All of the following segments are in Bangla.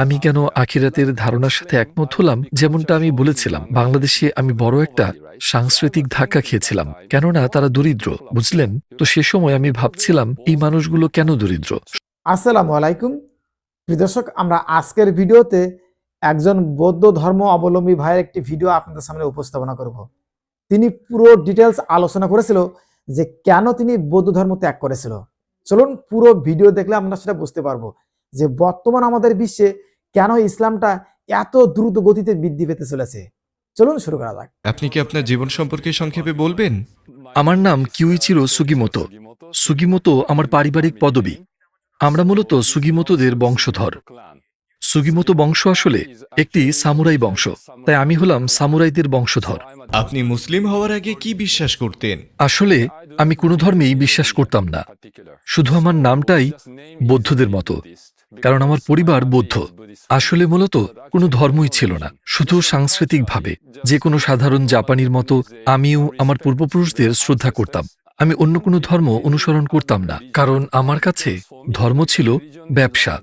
আমি কেন আখিরাতের ধারণার সাথে একমত হলাম? যেমনটা আমি বলেছিলাম, বাংলাদেশে আমি বড় একটা সাংস্কৃতিক ধাক্কা খেয়েছিলাম, কেননা তারা দরিদ্র, বুঝলেন? তো সে সময় আমি ভাবছিলাম এই মানুষগুলো কেন দরিদ্র। আসসালামু আলাইকুম প্রিয় দর্শক, আমরা আজকের ভিডিওতে একজন বৌদ্ধ ধর্ম অবলম্বী ভাইয়ের একটি ভিডিও আপনাদের সামনে উপস্থাপনা করব। তিনি পুরো ডিটেলস আলোচনা করেছিল যে কেন তিনি বৌদ্ধ ধর্ম ত্যাগ করেছিল। চলুন পুরো ভিডিও দেখলে আমরা সেটা বুঝতে পারবো যে বর্তমান আমাদের বিশ্বে কেন ইসলামটা এত দ্রুত গতিতে বৃদ্ধি পেতে চলেছে। চলুন শুরু করা যাক। আপনি কি আপনার জীবন সম্পর্কে সংক্ষেপে বলবেন? আমার নাম কিউইচিরো সুগিমোতো। সুগিমোতো আমার পারিবারিক পদবি। আমরা মূলত সুগিমোতোদের বংশধর। সুগিমোতো বংশ আসলে একটি সামুরাই বংশ, তাই আমি হলাম সামুরাইদের বংশধর। আপনি মুসলিম হওয়ার আগে কি বিশ্বাস করতেন? আসলে আমি কোনো ধর্মেই বিশ্বাস করতাম না, শুধু আমার নামটাই বৌদ্ধদের মতো, কারণ আমার পরিবার বৌদ্ধ। আসলে মূলত কোনো ধর্মই ছিল না, শুধু সাংস্কৃতিকভাবে যে কোনো সাধারণ জাপানির মতো আমিও আমার পূর্বপুরুষদের শ্রদ্ধা করতাম। আমি অন্য কোনো ধর্ম অনুসরণ করতাম না, কারণ আমার কাছে ধর্ম ছিল ব্যবসা,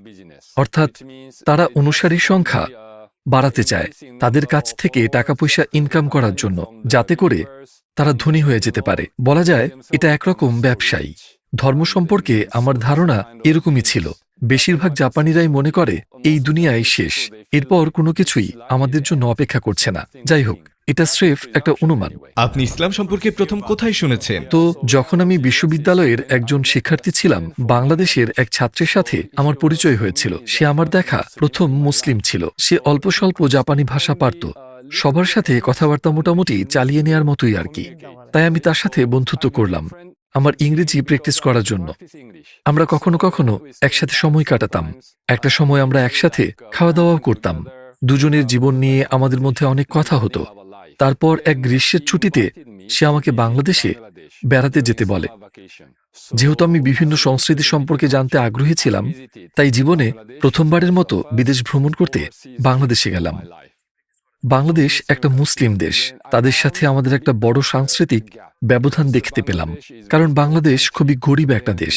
অর্থাৎ তারা অনুসারীর সংখ্যা বাড়াতে চায় তাদের কাছ থেকে টাকা পয়সা ইনকাম করার জন্য, যাতে করে তারা ধনী হয়ে যেতে পারে। বলা যায় এটা একরকম ব্যবসায়ী। ধর্ম সম্পর্কে আমার ধারণা এরকমই ছিল। বেশিরভাগ জাপানিরাই মনে করে এই দুনিয়ায় শেষ, এরপর কোনো কিছুই আমাদের জন্য অপেক্ষা করছে না। যাই হোক, এটা স্রেফ একটা অনুমান। আপনি ইসলাম সম্পর্কে প্রথম কোথায় শুনেছেন? তো যখন আমি বিশ্ববিদ্যালয়ের একজন শিক্ষার্থী ছিলাম, বাংলাদেশের এক ছাত্রের সাথে আমার পরিচয় হয়েছিল। সে আমার দেখা প্রথম মুসলিম ছিল। সে অল্প স্বল্প জাপানি ভাষা পারত, সবার সাথে কথাবার্তা মোটামুটি চালিয়ে নেওয়ার মতোই আর কি। তাই আমি তার সাথে বন্ধুত্ব করলাম আমার ইংরেজি প্র্যাকটিস করার জন্য। আমরা কখনো কখনো একসাথে সময় কাটাতাম। একটা সময় আমরা একসাথে খাওয়া দাওয়াও করতাম। দুজনের জীবন নিয়ে আমাদের মধ্যে অনেক কথা হতো। তারপর এক গ্রীষ্মের ছুটিতে সে আমাকে বাংলাদেশে বেড়াতে যেতে বলে। যেহেতু আমি বিভিন্ন সংস্কৃতি সম্পর্কে জানতে আগ্রহী ছিলাম, তাই জীবনে প্রথমবারের মতো বিদেশ ভ্রমণ করতে বাংলাদেশে গেলাম। বাংলাদেশ একটা মুসলিম দেশ, তাদের সাথে আমাদের একটা বড় সাংস্কৃতিক ব্যবধান দেখতে পেলাম, কারণ বাংলাদেশ খুবই গরিব একটা দেশ।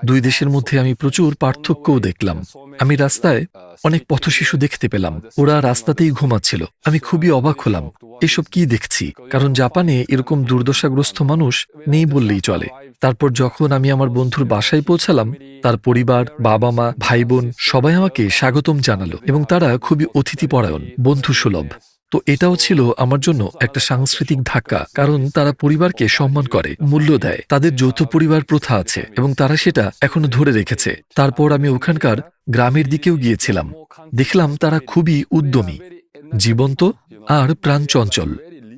দুই দেশের মধ্যে আমি প্রচুর পার্থক্যও দেখলাম। আমি রাস্তায় অনেক পথশিশু দেখতে পেলাম, ওরা রাস্তাতেই ঘুমাচ্ছিল। আমি খুবই অবাক হলাম, এসব কি দেখছি, কারণ জাপানে এরকম দুর্দশাগ্রস্ত মানুষ নেই বললেই চলে। তারপর যখন আমি আমার বন্ধুর বাসায় পৌঁছালাম, তার পরিবার, বাবা মা, ভাই বোন সবাই আমাকে স্বাগতম জানালো এবং তারা খুবই অতিথিপরায়ণ, বন্ধুসুলভ। তো এটাও ছিল আমার জন্য একটা সাংস্কৃতিক ধাক্কা, কারণ তারা পরিবারকে সম্মান করে, মূল্য দেয়। তাদের যৌথ পরিবার প্রথা আছে এবং তারা সেটা এখনো ধরে রেখেছে। তারপর আমি ওখানকার গ্রামের দিকেও গিয়েছিলাম। দেখলাম তারা খুবই উদ্যমী, জীবন্ত আর প্রাণচঞ্চল,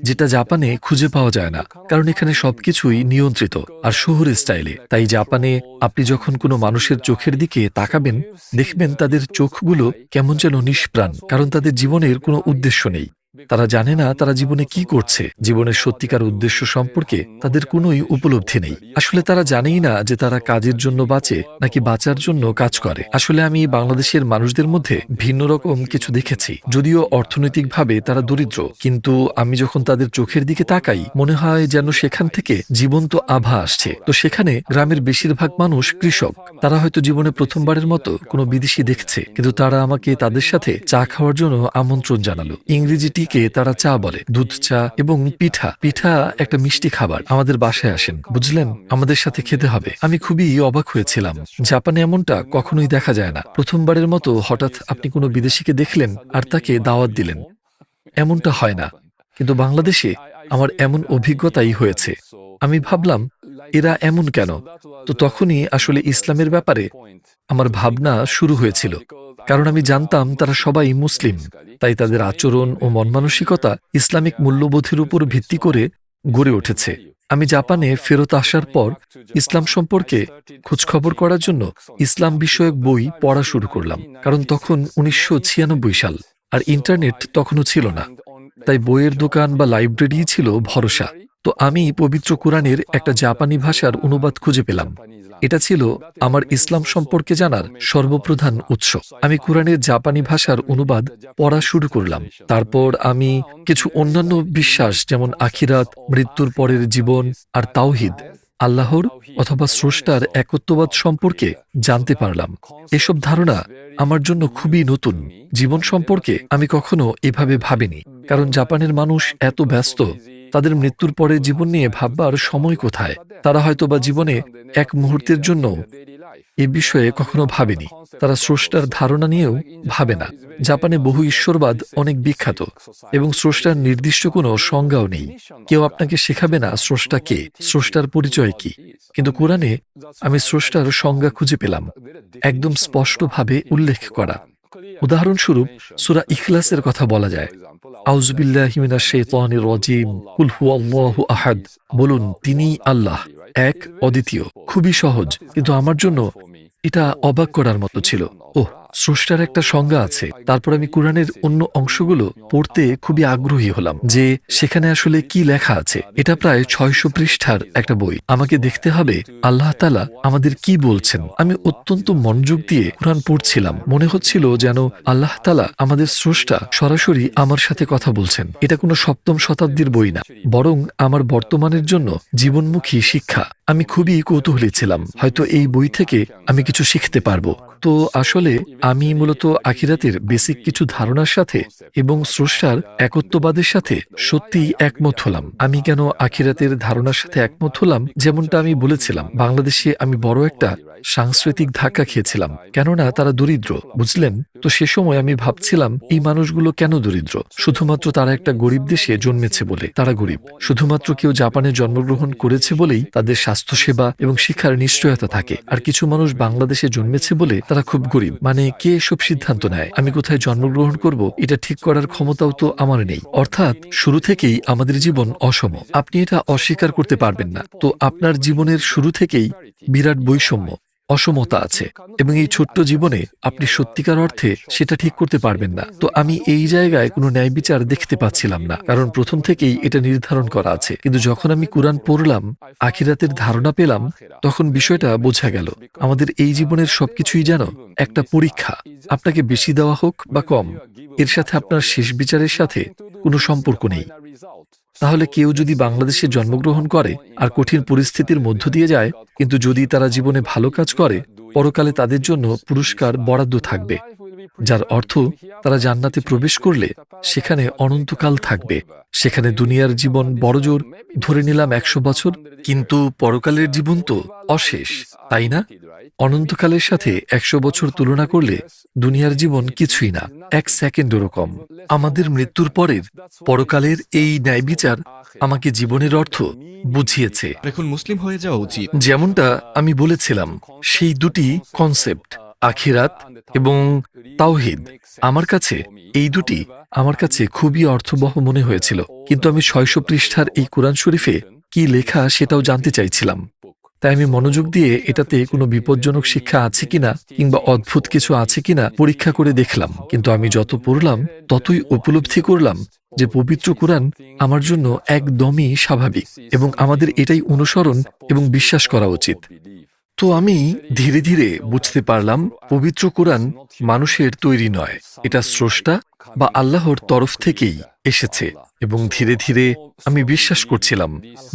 যেটা জাপানে খুঁজে পাওয়া যায় না, কারণ এখানে সবকিছুই নিয়ন্ত্রিত আর শহুরে স্টাইলে। তাই জাপানে আপনি যখন কোনো মানুষের চোখের দিকে তাকাবেন, দেখবেন তাদের চোখগুলো কেমন যেন নিষ্প্রাণ, কারণ তাদের জীবনের কোনো উদ্দেশ্য নেই। তারা জানে না তারা জীবনে কি করছে। জীবনের সত্যিকার উদ্দেশ্য সম্পর্কে তাদের কোনোই উপলব্ধি নেই। আসলে তারা জানেই না যে তারা কাজের জন্য বাঁচে নাকি বাঁচার জন্য কাজ করে। আসলে আমি বাংলাদেশের মানুষদের মধ্যে ভিন্ন রকম কিছু দেখেছি। যদিও অর্থনৈতিকভাবে তারা দরিদ্র, কিন্তু আমি যখন তাদের চোখের দিকে তাকাই, মনে হয় যেন সেখান থেকে জীবন্ত আভা আসছে। তো সেখানে গ্রামের বেশিরভাগ মানুষ কৃষক। তারা হয়তো জীবনে প্রথমবারের মতো কোনো বিদেশি দেখছে, কিন্তু তারা আমাকে তাদের সাথে চা খাওয়ার জন্য আমন্ত্রণ জানালো। ইংরেজিটিকে তারা চা বলে, দুধ চা। এবং পিঠা, পিঠা একটা মিষ্টি খাবার। আমাদের বাসায় আসেন, বুঝলেন, আমাদের সাথে খেতে হবে। আমি খুবই অবাক হয়েছিলাম। জাপানে এমনটা কখনোই দেখা যায় না। প্রথমবারের মতো হঠাৎ আপনি কোনো বিদেশিকে দেখলেন আর তাকে দাওয়াত দিলেন, এমনটা হয় না। কিন্তু বাংলাদেশে আমার এমন অভিজ্ঞতাই হয়েছে। আমি ভাবলাম এরা এমন কেন? তো তখনই আসলে ইসলামের ব্যাপারে আমার ভাবনা শুরু হয়েছিল, কারণ আমি জানতাম তারা সবাই মুসলিম। তাই তাদের আচরণ ও মন মানসিকতা ইসলামিক মূল্যবোধের উপর ভিত্তি করে গড়ে উঠেছে। আমি জাপানে ফেরত আসার পর ইসলাম সম্পর্কে খোঁজখবর করার জন্য ইসলাম বিষয়ক বই পড়া শুরু করলাম, কারণ তখন 1996 সাল আর ইন্টারনেট তখনও ছিল না। তাই বইয়ের দোকান বা লাইব্রেরি ছিল ভরসা। তো আমি পবিত্র কোরআনের একটা জাপানি ভাষার অনুবাদ খুঁজে পেলাম। এটা ছিল আমার ইসলাম সম্পর্কে জানার সর্বপ্রধান উৎস। আমি কোরআনের জাপানি ভাষার অনুবাদ পড়া শুরু করলাম। তারপর আমি কিছু অন্যান্য বিশ্বাস, যেমন আখিরাত, মৃত্যুর পরের জীবন আর তাওহিদ, আল্লাহর অথবা স্রষ্টার একত্ববাদ সম্পর্কে জানতে পারলাম। এসব ধারণা আমার জন্য খুবই নতুন। জীবন সম্পর্কে আমি কখনো এভাবে ভাবিনি, কারণ জাপানের মানুষ এত ব্যস্ত, তাদের মৃত্যুর পরে জীবন নিয়ে ভাববার সময় কোথায়? তারা হয়তোবা জীবনে এক মুহূর্তের জন্য এ বিষয়ে কখনো ভাবেনি। তারা স্রষ্টার ধারণা নিয়েও ভাবে না। জাপানে বহু ঈশ্বরবাদ অনেক বিখ্যাত এবং স্রষ্টার নির্দিষ্ট কোনো সংজ্ঞাও নেই। কেউ আপনাকে শেখাবে না স্রষ্টা কে, স্রষ্টার পরিচয় কি। কিন্তু কোরআনে আমি স্রষ্টার সংজ্ঞা খুঁজে পেলাম, একদম স্পষ্টভাবে উল্লেখ করা। উদাহরণস্বরূপ সূরা ইখলাসের কথা বলা যায়, আউযুবিল্লাহি মিনাশ শাইতানির রাজীম, কুল হুয়াল্লাহু আহাদ। বলুন, তিনিই আল্লাহ, এক, অদ্বিতীয়। খুবই সহজ, কিন্তু আমার জন্য এটা অবাক করার মতো ছিল। ওহ, স্রষ্টার একটা সংজ্ঞা আছে। তারপর আমি কোরআনের অন্য অংশগুলো পড়তে খুবই আগ্রহী হলাম যে সেখানে আসলে কি লেখা আছে। এটা প্রায় 600 পৃষ্ঠার একটা বই। আমাকে দেখতে হবে আল্লাহ তাআলা আমাদের কি বলছেন। আমি অত্যন্ত মনোযোগ দিয়ে কোরআন পড়ছিলাম। মনে হচ্ছিল যেন আল্লাহ তাআলা আমাদের স্রষ্টা সরাসরি আমার সাথে কথা বলছেন। এটা কোনো 7ম শতাব্দীর বই না, বরং আমার বর্তমানের জন্য জীবনমুখী শিক্ষা। আমি খুবই কৌতূহলী ছিলাম, হয়তো এই বই থেকে আমি কিছু শিখতে পারবো। তো আসলে আমি মূলত আখিরাতের বেসিক কিছু ধারণার সাথে এবং স্রষ্টার একত্ববাদের সাথে সত্যিই একমত হলাম। আমি কেন আখিরাতের ধারণার সাথে একমত হলাম? যেমনটা আমি বলেছিলাম, বাংলাদেশে আমি বড় একটা সাংস্কৃতিক ধাক্কা খেয়েছিলাম, কেননা তারা দরিদ্র, বুঝলেন? তো সে সময় আমি ভাবছিলাম, এই মানুষগুলো কেন দরিদ্র? শুধুমাত্র তারা একটা গরিব দেশে জন্মেছে বলে তারা গরিব। শুধুমাত্র কেউ জাপানে জন্মগ্রহণ করেছে বলেই তাদের স্বাস্থ্যসেবা এবং শিক্ষার নিশ্চয়তা থাকে। আর কিছু মানুষ বাংলাদেশে জন্মেছে বলে তারা খুব গরিব। মানে কে এসব সিদ্ধান্ত নেয়? আমি কোথায় জন্মগ্রহণ করব এটা ঠিক করার ক্ষমতাও তো আমার নেই। অর্থাৎ শুরু থেকেই আমাদের জীবন অসম। আপনি এটা অস্বীকার করতে পারবেন না। তো আপনার জীবনের শুরু থেকেই বিরাট বৈষম্য, অসমতা আছে, এবং এই ছোট্ট জীবনে আপনি সত্যিকার অর্থে সেটা ঠিক করতে পারবেন না। তো আমি এই জায়গায় কোনো ন্যায় বিচার দেখতে পাচ্ছিলাম না, কারণ প্রথম থেকেই এটা নির্ধারণ করা আছে। কিন্তু যখন আমি কোরআন পড়লাম, আখিরাতের ধারণা পেলাম, তখন বিষয়টা বোঝা গেল। আমাদের এই জীবনের সবকিছুই যেন একটা পরীক্ষা। আপনাকে বেশি দেওয়া হোক বা কম, এর সাথে আপনার শেষ বিচারের সাথে কোনো সম্পর্ক নেই। তাহলে কেউ যদি বাংলাদেশে জন্মগ্রহণ করে আর কঠিন পরিস্থিতির মধ্য দিয়ে যায়, কিন্তু যদি তারা জীবনে ভালো কাজ করে, পরকালে তাদের জন্য পুরস্কার বরাদ্দ থাকবে, যার অর্থ তারা জান্নাতে প্রবেশ করলে সেখানে অনন্তকাল থাকবে। সেখানে দুনিয়ার জীবন বড়জোর ধরে নিলাম 100 বছর, কিন্তু পরকালের জীবন তো অশেষ, তাই না? অনন্তকালের সাথে 100 বছর তুলনা করলে দুনিয়ার জীবন কিছুই না, 1 সেকেন্ডেরও কম। আমাদের মৃত্যুর পরের পরকালের এই ন্যায় বিচার আমাকে জীবনের অর্থ বুঝিয়েছে। এখন মুসলিম হয়ে যাওয়া উচিত। যেমনটা আমি বলেছিলাম, সেই দুটি কনসেপ্ট, আখিরাত এবং তাওহীদ, আমার কাছে এই দুটি আমার কাছে খুবই অর্থবহ মনে হয়েছিল। কিন্তু আমি 600 পৃষ্ঠার এই কোরআন শরীফে কি লেখা সেটাও জানতে চাইছিলাম। তাই আমি মনোযোগ দিয়ে এটাতে কোনো বিপজ্জনক শিক্ষা আছে কিনা কিংবা অদ্ভুত কিছু আছে কিনা পরীক্ষা করে দেখলাম। কিন্তু আমি যত পড়লাম ততই উপলব্ধি করলাম যে পবিত্র কোরআন আমার জন্য একদমই স্বাভাবিক এবং আমাদের এটাই অনুসরণ এবং বিশ্বাস করা উচিত। তো আমি ধীরে ধীরে বুঝতে পারলাম, পবিত্র কোরআন মানুষের তৈরি নয়, এটা স্রষ্টা বা আল্লাহর তরফ থেকেই এসেছে। এবং ধীরে ধীরে আমি বিশ্বাস করছিলাম,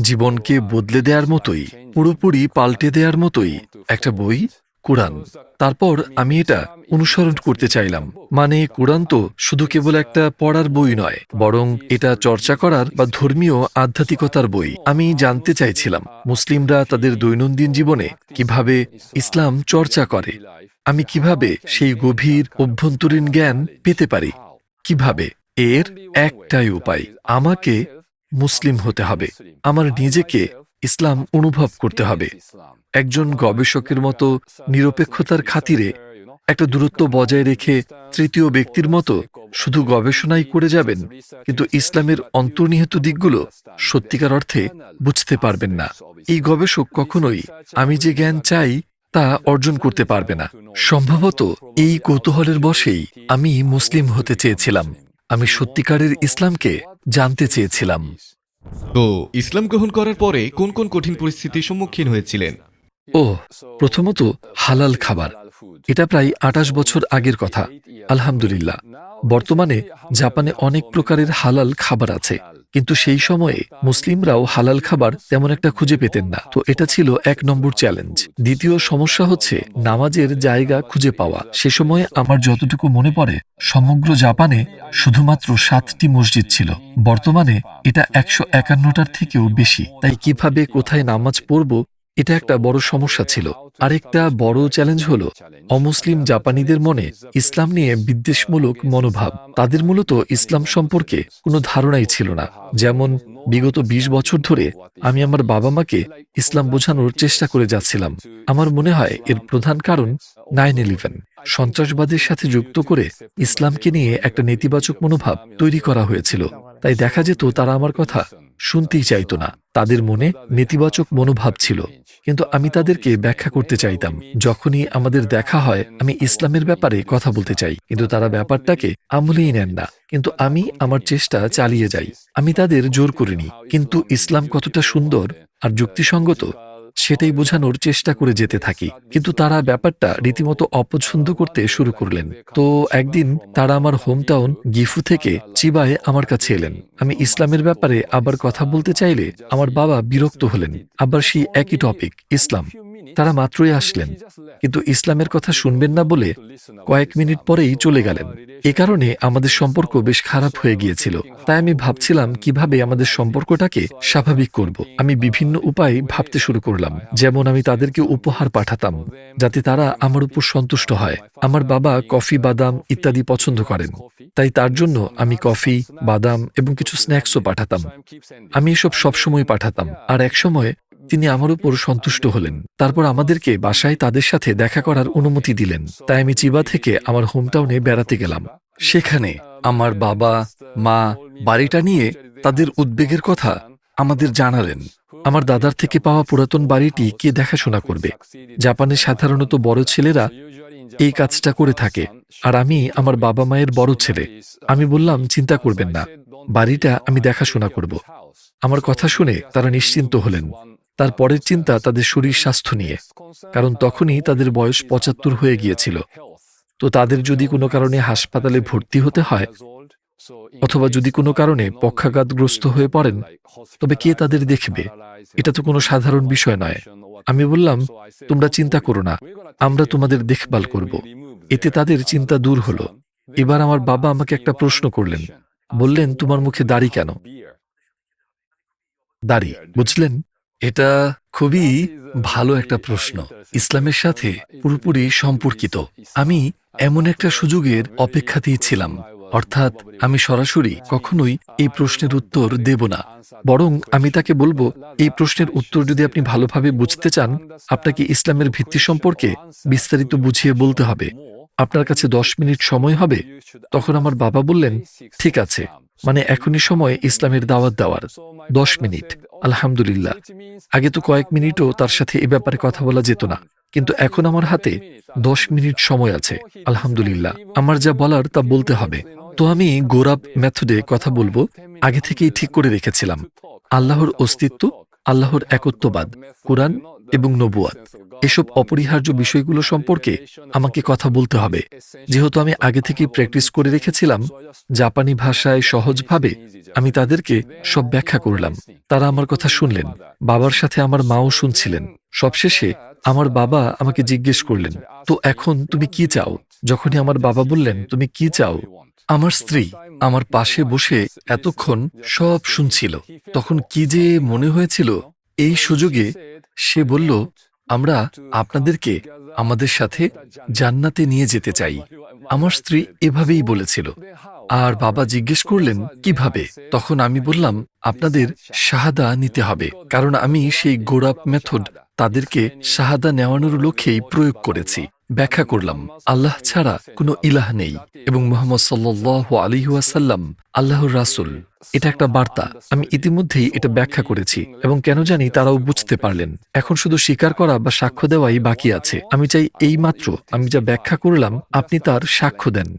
জীবনকে বদলে দেওয়ার মতোই, পুরোপুরি পাল্টে দেওয়ার মতোই একটা বই কোরআন। তারপর আমি এটা অনুসরণ করতে চাইলাম। মানে কোরআন তো শুধু কেবল একটা পড়ার বই নয়, বরং এটা চর্চা করার বা ধর্মীয় আধ্যাত্মিকতার বই। আমি জানতে চাইছিলাম মুসলিমরা তাদের দৈনন্দিন জীবনে কিভাবে ইসলাম চর্চা করে। আমি কিভাবে সেই গভীর অভ্যন্তরীণ জ্ঞান পেতে পারি। কিভাবে? এর একটাই উপায়, আমাকে মুসলিম হতে হবে। আমার নিজেকে ইসলাম অনুভব করতে হবে। একজন গবেষকের মতো নিরপেক্ষতার খাতিরে একটা দূরত্ব বজায় রেখে তৃতীয় ব্যক্তির মতো শুধু গবেষণাই করে যাবেন, কিন্তু ইসলামের অন্তর্নিহিত দিকগুলো সত্যিকার অর্থে বুঝতে পারবেন না। এই গবেষক কখনোই আমি যে জ্ঞান চাই তা অর্জন করতে পারবে না। সম্ভবত এই কৌতূহলের বশেই আমি মুসলিম হতে চেয়েছিলাম। আমি সত্যিকারের ইসলামকে জানতে চেয়েছিলাম। তো ইসলাম গ্রহণ করার পরে কোন কোন কঠিন পরিস্থিতির সম্মুখীন হয়েছিলেন? প্রথমত হালাল খাবার। এটা প্রায় 28 বছর আগের কথা। আলহামদুলিল্লাহ, বর্তমানে জাপানে অনেক প্রকারের হালাল খাবার আছে। কিন্তু সেই সময়ে মুসলিমরাও হালাল খাবার তেমন একটা খুঁজে পেতেন না। তো এটা ছিল 1 নম্বর চ্যালেঞ্জ। দ্বিতীয় সমস্যা হচ্ছে নামাজের জায়গা খুঁজে পাওয়া। সে সময়ে আমার যতটুকু মনে পড়ে সমগ্র জাপানে শুধুমাত্র 7টি মসজিদ ছিল। বর্তমানে এটা 151টার থেকেও বেশি। তাই কিভাবে কোথায় নামাজ পড়ব এটা একটা বড় সমস্যা ছিল। আরেকটা বড় চ্যালেঞ্জ হলো অমুসলিম জাপানিদের মনে ইসলাম নিয়ে বিদ্বেষমূলক মনোভাব। তাদের মূলত ইসলাম সম্পর্কে কোনো ধারণাই ছিল না। যেমন বিগত 20 বছর ধরে আমি আমার বাবা মাকে ইসলাম বোঝানোর চেষ্টা করে যাচ্ছিলাম। আমার মনে হয় এর প্রধান কারণ 9/11 সন্ত্রাসবাদের সাথে যুক্ত করে ইসলামকে নিয়ে একটা নেতিবাচক মনোভাব তৈরি করা হয়েছিল। তাই দেখা যেত তারা আমার কথা শুনতেই চাইতো না। তাদের মনে নেতিবাচক মনোভাব ছিল, কিন্তু আমি তাদেরকে ব্যাখ্যা করতে চাইতাম। যখনই আমাদের দেখা হয় আমি ইসলামের ব্যাপারে কথা বলতে চাই, কিন্তু তারা ব্যাপারটাকে আমলেই নেন না। কিন্তু আমি আমার চেষ্টা চালিয়ে যাই। আমি তাদের জোর করিনি, কিন্তু ইসলাম কতটা সুন্দর আর যুক্তিসঙ্গত সেটাই বোঝানোর চেষ্টা করে যেতে থাকি। কিন্তু তারা ব্যাপারটা রীতিমতো অপছন্দ করতে শুরু করলেন। তো একদিন তারা আমার হোমটাউন গিফু থেকে চিবায় আমার কাছে এলেন। আমি ইসলামের ব্যাপারে আবার কথা বলতে চাইলে আমার বাবা বিরক্ত হলেন। আবার সেই একই টপিক, ইসলাম। তারা মাত্রই আসলেন, কিন্তু ইসলামের কথা শুনবেন না বলে কয়েক মিনিট পরেই চলে গেলেন। এ কারণে আমাদের সম্পর্ক বেশ খারাপ হয়ে গিয়েছিল। তাই আমি ভাবছিলাম কিভাবে আমাদের সম্পর্কটাকে স্বাভাবিক করব। আমি বিভিন্ন উপায় ভাবতে শুরু করলাম। যেমন আমি তাদেরকে উপহার পাঠাতাম যাতে তারা আমার উপর সন্তুষ্ট হয়। আমার বাবা কফি, বাদাম ইত্যাদি পছন্দ করেন, তাই তার জন্য আমি কফি, বাদাম এবং কিছু স্ন্যাক্সও পাঠাতাম। আমি এসব সবসময় পাঠাতাম। আর একসময় তিনি আমার উপর সন্তুষ্ট হলেন। তারপর আমাদেরকে বাসায় তাদের সাথে দেখা করার অনুমতি দিলেন। তাই আমি চিবা থেকে আমার হোমটাউনে বেড়াতে গেলাম। সেখানে আমার বাবা মা বাড়িটা নিয়ে তাদের উদ্বেগের কথা আমাদের জানালেন। আমার দাদার থেকে পাওয়া পুরাতন বাড়িটি কে দেখাশোনা করবে? জাপানে সাধারণত বড় ছেলেরা এই কাজটা করে থাকে, আর আমি আমার বাবা মায়ের বড় ছেলে। আমি বললাম, চিন্তা করবেন না, বাড়িটা আমি দেখাশোনা করব। আমার কথা শুনে তারা নিশ্চিন্ত হলেন। তার পরের চিন্তা তাদের শরীর স্বাস্থ্য নিয়ে, কারণ তখনই তাদের বয়স 75 হয়ে গিয়েছিল। তো তাদের যদি কোনো কারণে হাসপাতালে ভর্তি হতে হয় অথবা যদি কোনো কারণে পক্ষাঘাতগ্রস্ত হয়ে পড়েন, তবে কে তাদের দেখবে? এটা তো কোনো সাধারণ বিষয় নয়। আমি বললাম, তোমরা চিন্তা করো না, আমরা তোমাদের দেখভাল করব। এতে তাদের চিন্তা দূর হলো। এবার আমার বাবা আমাকে একটা প্রশ্ন করলেন। বললেন, তোমার মুখে দাড়ি কেন? দাড়ি, বুঝলেন? এটা খুবই ভালো একটা প্রশ্ন, ইসলামের সাথে পুরোপুরি সম্পর্কিত। আমি এমন একটা সুযোগের অপেক্ষাতেই ছিলাম। অর্থাৎ আমি সরাসরি কখনোই এই প্রশ্নের উত্তর দেব না, বরং আমি তাকে বলবো, এই প্রশ্নের উত্তর যদি আপনি ভালোভাবে বুঝতে চান, আপনাকে ইসলামের ভিত্তি সম্পর্কে বিস্তারিত বুঝিয়ে বলতে হবে। আপনার কাছে 10 মিনিট সময় হবে। তখন আমার বাবা বললেন, ঠিক আছে, মানে এখনই সময় ইসলামের দাওয়াত দেওয়ার। 10 মিনিট, আলহামদুলিল্লাহ। আগে তো কয়েক মিনিটও তার সাথে এ ব্যাপারে কথা বলা যেত না, কিন্তু এখন আমার হাতে 10 মিনিট সময় আছে। আলহামদুলিল্লাহ, আমার যা বলার তা বলতে হবে। তো আমি গোরাব মেথডে কথা বলবো, আগে থেকেই ঠিক করে রেখেছিলাম। আল্লাহর অস্তিত্ব, আল্লাহর একত্ববাদ, কোরআন এবং নবুয়াত, এসব অপরিহার্য বিষয়গুলো সম্পর্কে আমাকে কথা বলতে হবে। যেহেতু আমি আগে থেকেই প্র্যাকটিস করে রেখেছিলাম, জাপানি ভাষায় সহজভাবে আমি তাদেরকে সব ব্যাখ্যা করলাম। তারা আমার কথা শুনলেন। বাবার সাথে আমার মাও শুনছিলেন। সবশেষে আমার বাবা আমাকে জিজ্ঞেস করলেন, তো এখন তুমি কি চাও? যখনই আমার বাবা বললেন, তুমি কি চাও, আমার স্ত্রী আমার পাশে বসে এতক্ষণ সব শুনছিল। তখন কি যে মনে হয়েছিল, এই সুযোগে সে বলল, আমরা আপনাদেরকে আমাদের সাথে জান্নাতে নিয়ে যেতে চাই। আমার স্ত্রী এভাবেই বলেছিল। আর বাবা জিজ্ঞেস করলেন, কিভাবে? তখন আমি বললাম, আপনাদের শাহাদা নিতে হবে, কারণ আমি সেই গোরাপ মেথড তাদেরকে শাহাদা নেওয়ানোর লক্ষ্যেই প্রয়োগ করেছি। ব্যাখ্যা করলাম, আল্লাহ ছাড়া কোনো ইলাহ নেই এবং মুহাম্মদ সাল্লাল্লাহু আলাইহি ওয়াসাল্লাম আল্লাহর রাসূল। এটা একটা বার্তা। আমি ইতিমধ্যেই এটা ব্যাখ্যা করেছি এবং কেন জানি তারাও বুঝতে পারলেন। এখন শুধু স্বীকার করা বা সাক্ষ্য দেওয়াই বাকি আছে। আমি চাই এই মাত্র আমি যা ব্যাখ্যা করলাম আপনি তার সাক্ষ্য দেন।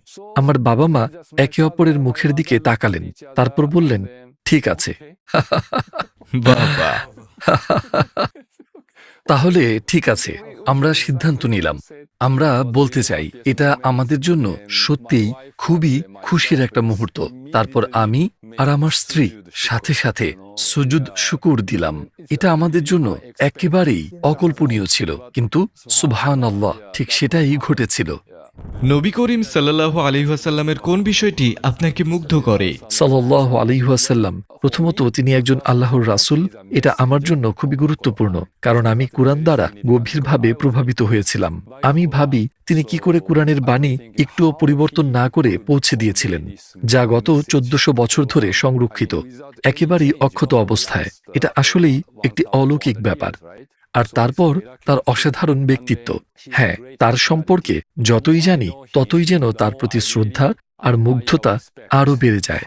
আমার বাবা মা একে অপরের মুখের দিকে তাকালেন, তারপর বললেন, ঠিক আছে। বাবা, তাহলে ঠিক আছে, আমরা সিদ্ধান্ত নিলাম। আমরা বলতে চাই, এটা আমাদের জন্য সত্যিই খুবই খুশির একটা মুহূর্ত। তারপর আমি আর আমার স্ত্রী সাথে সাথে সুজুদ শুকুর দিলাম। এটা আমাদের জন্য একেবারেই অকল্পনীয় ছিল, কিন্তু সুবহানাল্লাহ, ঠিক সেটাই ঘটেছিল। নবী করিম সাল্লাল্লাহু আলাইহি ওয়াসাল্লামের কোন বিষয়টি আপনাকে মুগ্ধ করে? সাল্লাল্লাহু আলাইহি ওয়াসাল্লাম, প্রথমত তিনি একজন আল্লাহর রাসূল। এটা আমার জন্য খুবই গুরুত্বপূর্ণ, কারণ আমি কুরআন দ্বারা গভীরভাবে প্রভাবিত হয়েছিলাম। আমি ভাবি তিনি কি করে কুরআনের বাণী একটুও পরিবর্তন না করে পৌঁছে দিয়েছিলেন, যা গত 1400 বছর ধরে সংরক্ষিত, একেবারেই অক্ষত অবস্থায়। এটা আসলেই একটি অলৌকিক ব্যাপার। আর তারপর তার অসাধারণ ব্যক্তিত্ব। হ্যাঁ, তার সম্পর্কে যতই জানি ততই যেন তার প্রতি শ্রদ্ধা আর মুগ্ধতা আরও বেড়ে যায়।